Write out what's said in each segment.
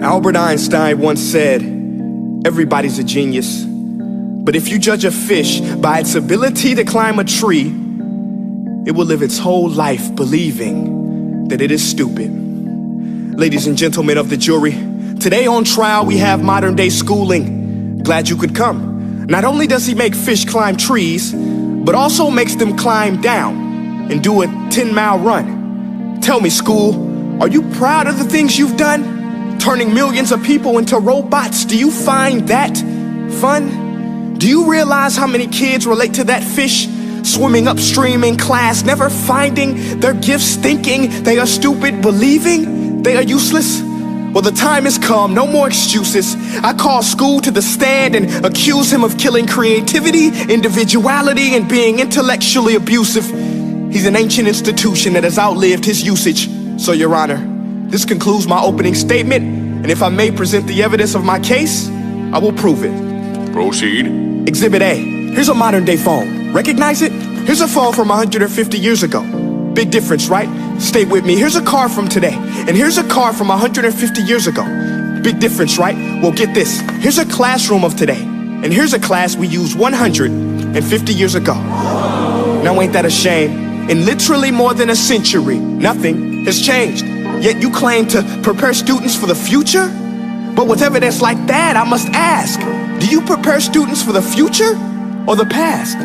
Albert Einstein once said, everybody's a genius. But if you judge a fish by its ability to climb a tree, it will live its whole life believing that it is stupid. Ladies and gentlemen of the jury, today on trial we have modern day schooling. Glad you could come. Not only does he make fish climb trees, but also makes them climb down and do a 10-mile run. Tell me, school, are you proud of the things you've done? Turning millions of people into robots, do you find that fun? Do you realize how many kids relate to that fish? Swimming upstream in class, never finding their gifts, thinking they are stupid, believing they are useless? Well, the time has come, no more excuses. I call school to the stand and accuse him of killing creativity, individuality, and being intellectually abusive. He's an ancient institution that has outlived his usage. So, Your Honor, this concludes my opening statement, and if I may present the evidence of my case, I will prove it. Proceed. Exhibit A. Here's a modern day phone. Recognize it? Here's a phone from 150 years ago. Big difference, right? Stay with me. Here's a car from today, and here's a car from 150 years ago. Big difference, right? Well, get this. Here's a classroom of today, and here's a class we used 150 years ago. Now ain't that a shame? In literally more than a century, nothing has changed. Yet you claim to prepare students for the future? But with evidence like that, I must ask, do you prepare students for the future or the past?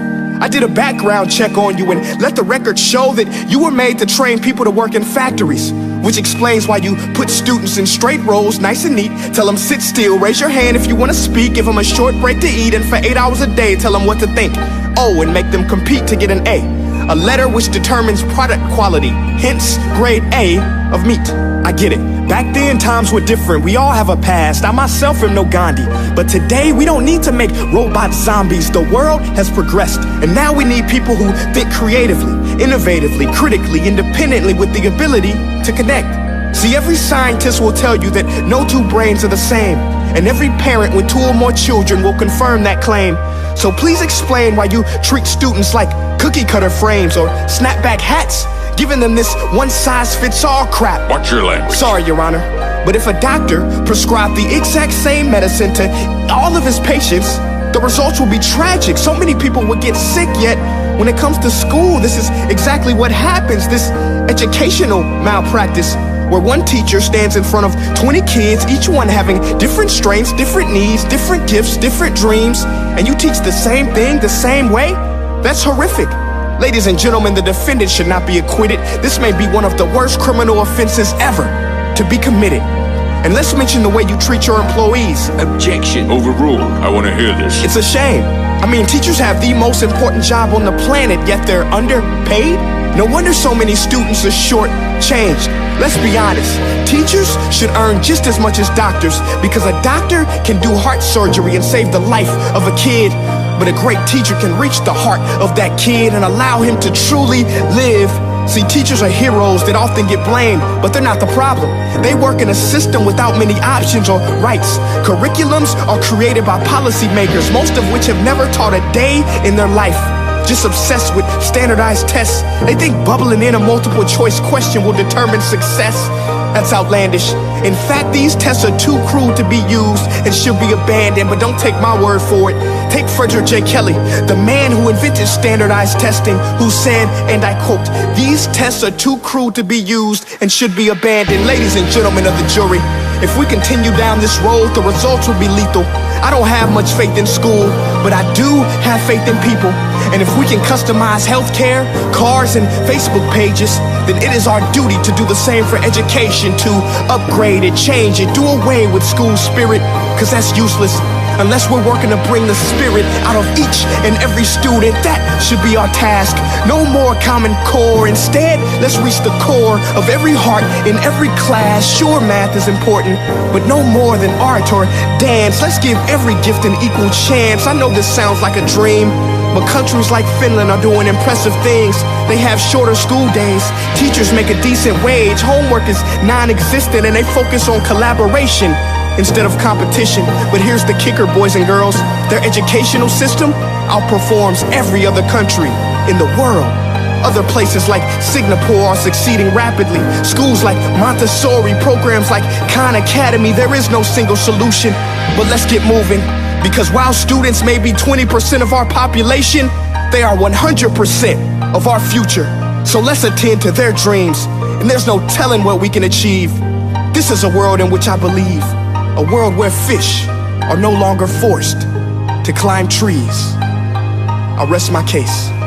I did a background check on you and let the record show that you were made to train people to work in factories, which explains why you put students in straight rows, nice and neat, tell them sit still, raise your hand if you want to speak, give them a short break to eat, and for 8 hours a day, tell them what to think. Oh, and make them compete to get an A letter which determines product quality, hence grade A of meat. I get it. Back then, times were different. We all have a past. I myself am no Gandhi. But today, we don't need to make robot zombies. The world has progressed. And now we need people who think creatively, innovatively, critically, independently, with the ability to connect. See, every scientist will tell you that no two brains are the same. And every parent with 2 or more children will confirm that claim. So please explain why you treat students like cookie cutter frames or snapback hats, giving them this one-size-fits-all crap. Watch your language. Sorry, Your Honor, but if a doctor prescribed the exact same medicine to all of his patients, the results will be tragic. So many people would get sick, yet when it comes to school, this is exactly what happens, this educational malpractice, where one teacher stands in front of 20 kids, each one having different strengths, different needs, different gifts, different dreams, and you teach the same thing the same way? That's horrific. Ladies and gentlemen, the defendant should not be acquitted. This may be one of the worst criminal offenses ever to be committed. And let's mention the way you treat your employees. Objection. Overruled. I want to hear this. It's a shame. I mean, teachers have the most important job on the planet, yet they're underpaid? No wonder so many students are short-changed. Let's be honest, teachers should earn just as much as doctors, because a doctor can do heart surgery and save the life of a kid, but a great teacher can reach the heart of that kid and allow him to truly live. See, teachers are heroes that often get blamed, but they're not the problem. They work in a system without many options or rights. Curriculums are created by policymakers, most of which have never taught a day in their life. Just obsessed with standardized tests. They think bubbling in a multiple choice question will determine success. That's outlandish. In fact, these tests are too crude to be used and should be abandoned, but don't take my word for it. Take Frederick J. Kelly, the man who invented standardized testing, who said, and I quote, "These tests are too crude to be used and should be abandoned." Ladies and gentlemen of the jury, if we continue down this road, the results will be lethal. I don't have much faith in school, but I do have faith in people. And if we can customize healthcare, cars, and Facebook pages, then it is our duty to do the same for education, to upgrade it, change it, do away with school spirit, because that's useless. Unless we're working to bring the spirit out of each and every student, that should be our task. No more Common Core. Instead, let's reach the core of every heart in every class. Sure, math is important, but no more than art or dance. Let's give every gift an equal chance. I know this sounds like a dream, but countries like Finland are doing impressive things. They have shorter school days. Teachers make a decent wage. Homework is non-existent, and they focus on collaboration instead of competition. But here's the kicker, boys and girls. Their educational system outperforms every other country in the world. Other places like Singapore are succeeding rapidly. Schools like Montessori, programs like Khan Academy. There is no single solution, but let's get moving. Because while students may be 20% of our population, they are 100% of our future. So let's attend to their dreams, and there's no telling what we can achieve. This is a world in which I believe, a world where fish are no longer forced to climb trees. I rest my case.